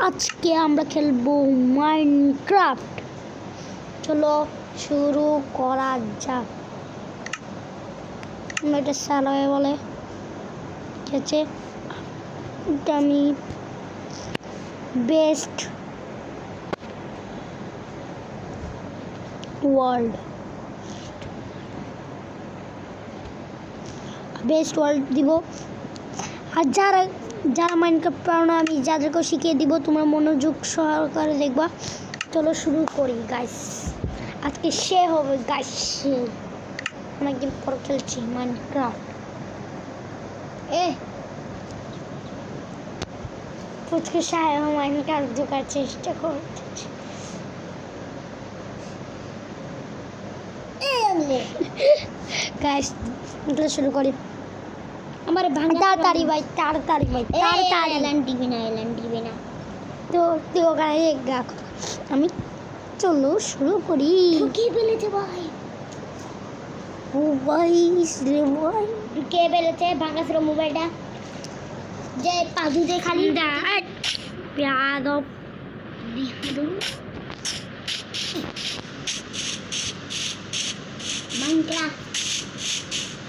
আজকে আমরা খেলবো মাইনক্রাফট। চলো শুরু করা যাক। এটা চালায় বলে ঠিক আছে। এটা আমি বেস্ট ওয়ার্ল্ড দিব। আর যারা মাইনক্রাফট পারো না আমি যাদেরকে শিখিয়ে দিব, তোমরা মনোযোগ সহকারে দেখবা। চলো শুরু করি গাইস। আজকে সে হবে গাইস, অনেকদিন পর খেলছি মাইনক্রাফট। ফুচকে সাহেব মাইনক্রাফট ঢোকার চেষ্টা করতেছে। গাইস শুরু করি। আমার তাড়াতাড়ি ভাই, তাড়াতাড়ি এলান দিবি না তো তুই ওখানে আমি চলো শুরু করি। ঢুকিয়ে ফেলেছে ভাই। ও ভাই রে ভাই, ঢুকিয়ে ফেলেছে। ভাঙা ছিল মোবাইলটা যে পাদু যে খালি মাইনক্রাফট।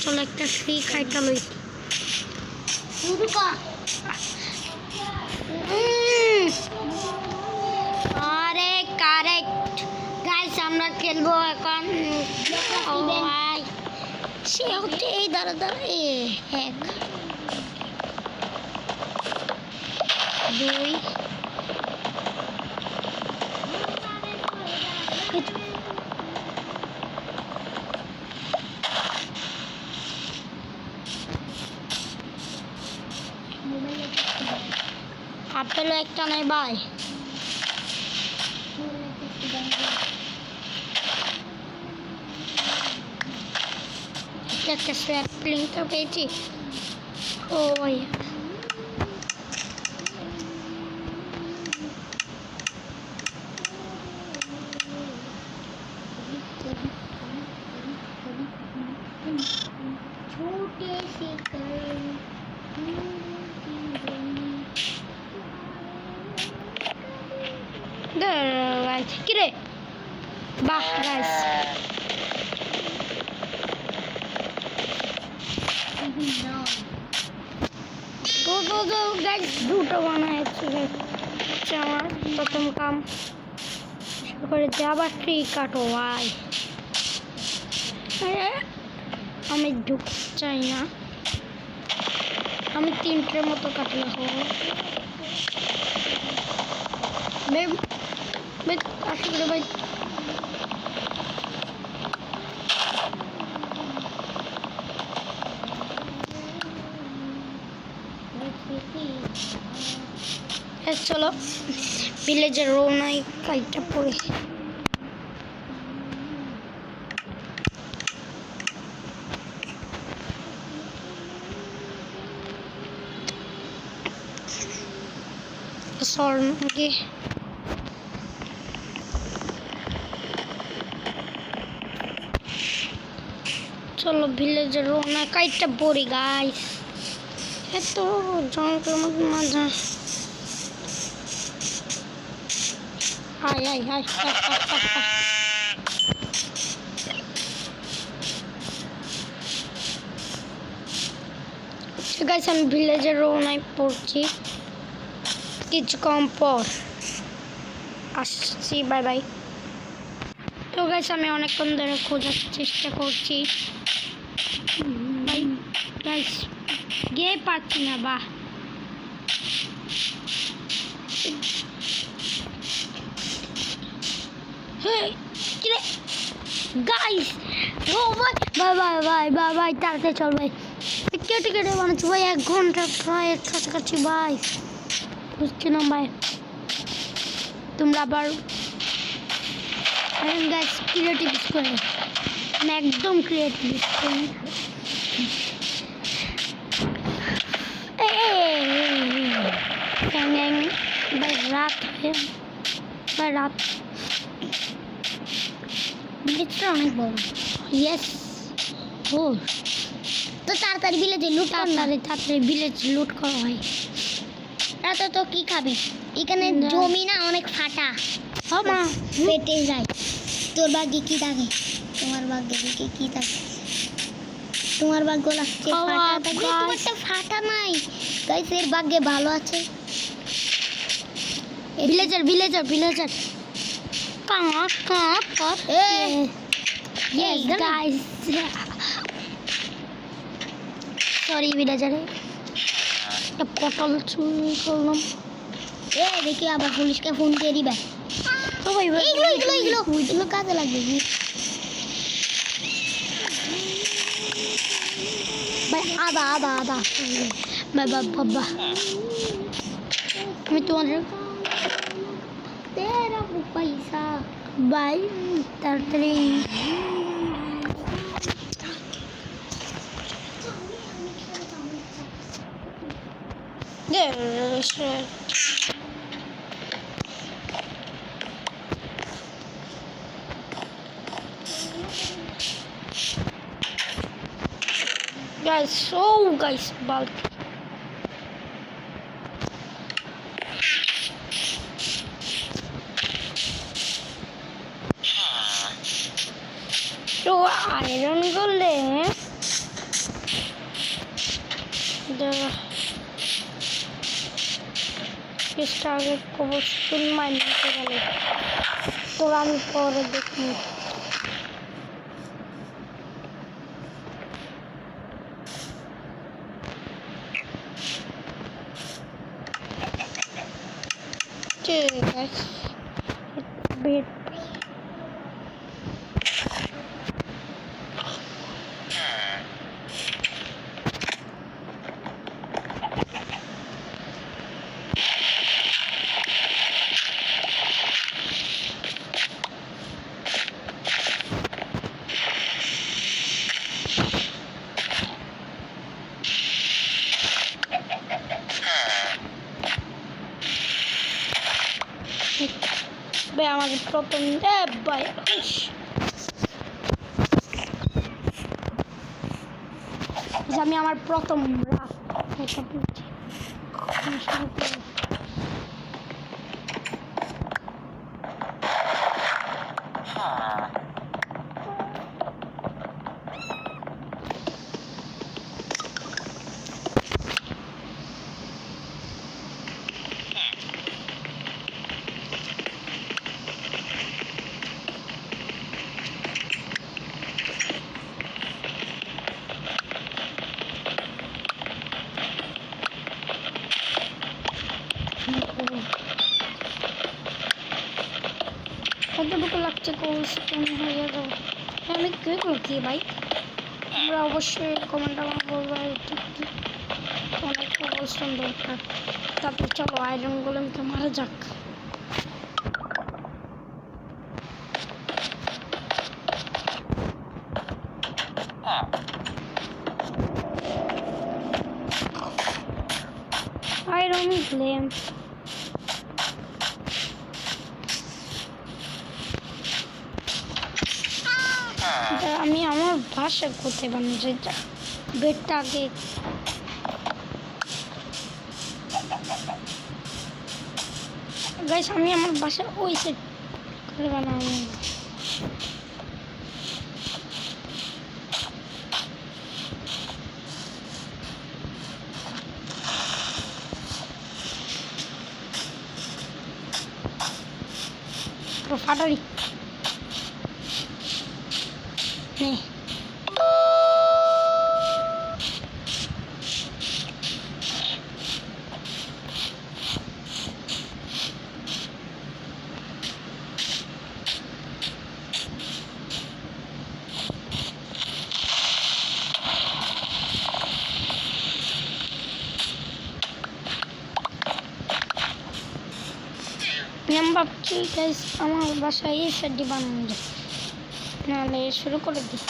চলো একটা ফ্রি খাইটা লই। শুরু কর। আরে কারেক্ট গাইস, আমরা খেলবো এখন। সে হচ্ছে এই দাঁড়া এক দুই আপেল একটা নাই ভাই। একটা স্যাপলিংটা পেয়েছি। ও ভাই छोटे से কিরে বাহ গাইস, দুটো বানাইছি। আমার প্রথম কাম শুরু করেছে। আবার ট্রি কাটো ভাই। আমি ঢুকতে চাই না, আমি তিনটের মতো কাটলে হবে। আশা করে ভাই চলো ভিলেজের রোনাই কাইটা পড়ে। সরি চলো ভিলেজের রোনা কাইটা পড়ি গাইস। এত জঙ্গলের মধ্যে মজা। আয় গাইস, আমি ভিলেজের রোনায় পড়ছি। কিছুক্ষণ পর আসছি, বাই বাই। তো গাইস আমি অনেকক্ষণ ধরে খোঁজার চেষ্টা করছি ভাই। গাইস গিয়ে পাচ্ছি না। বাহ গাইস, ও ভাই ভাই তাড়াতাড়ি চল ভাই। কেটে বানাচ্ছি ভাই, 1 ঘন্টা প্রায় কাছাকাছি ভাই। বুঝছি না ভাই, তোমরা আবার গাইস ক্রিয়েটিভ করে, আমি একদম ক্রিয়েটিভ করে। ভাই রাত ভিলেজটা অনেক বড়। ইয়েস ও তো তাড়াতাড়ি ভিলেজে লুট কর। তাড়াতাড়ি ভিলেজ লুট করা হয়। রাতে তো কি খাবি? এখানে জমি না অনেক ফাটা মা ফেটে যায়। তোর ভাগ্যে কি থাকে? তোমার ভাগ্যে দেখে কি থাকে? তোমার ভাগ্য লাগছে ফাটা থাকে, তোমারটা ফাটা নাই। গাইস এর ভাগ্যে ভালো আছে। Villager villager villager Yes, guys sorry ভিলেজারে একটা পটল চুরি করলাম। দেখি আবার পুলিশকে ফোন দিয়ে দিবে। এগুলো কাজে লাগবে। ভাই আদা আদা আদা বাবা বাবা আমি তোমাদের তেরা পয়সা ভাই তাড়াতাড়ি guys bulk তো আয়রন করলে চেষ্টা আগে কবস্তুন মাইনে করে তো আমি পরে দেখি ঠিক আছে বেড ভাই আমাদের প্রথম ভাই আমি আমার প্রথম রাত এটা বলছি কতটুকু লাগছে কোর্সন হয়ে যাবে আমি কে করছি ভাই আমরা অবশ্যই কমেন্ট আমার বলবো অনেক কোর্সন দরকার তারপর চলো আয়রন গোলেমকে মারা যাক আয়রন গোলেম আমি আমার ভাষা করতে বানিয়েছি বেডটাকে গাইস আমি আমার বাসা ওই সেট করে বানাবো ফাটারি নে আমি ভাবছি গাইস আমার বাসায় এই সেটটি বানানো যায় নাহলে শুরু করে দিই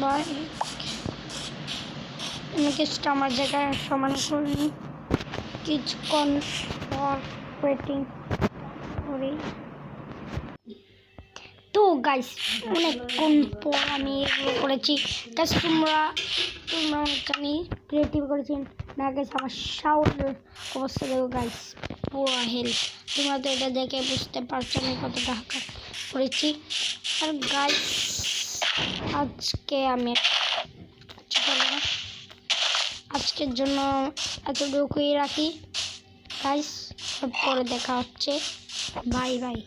ভাই আমি কিছুটা আমার জায়গায় সমান করে নিই কিছুক্ষণ পর ওয়েটিং করি। তো গাইস অনেকক্ষণ পর আমি এগুলো করেছি গাইস। তোমরা জানি ক্রিয়েটিভ করেছি না গাইস। আমার সাউন্ডের অবস্থা দেখো গাইস, পুরো হেল্প। তোমরা তো এটা দেখে বুঝতে পারছো আমি কতটা করেছি। আর গাইস আজকে আমি আজকের জন্য এতটুকুই রাখি গাইস, পরে দেখা হচ্ছে। Bye bye.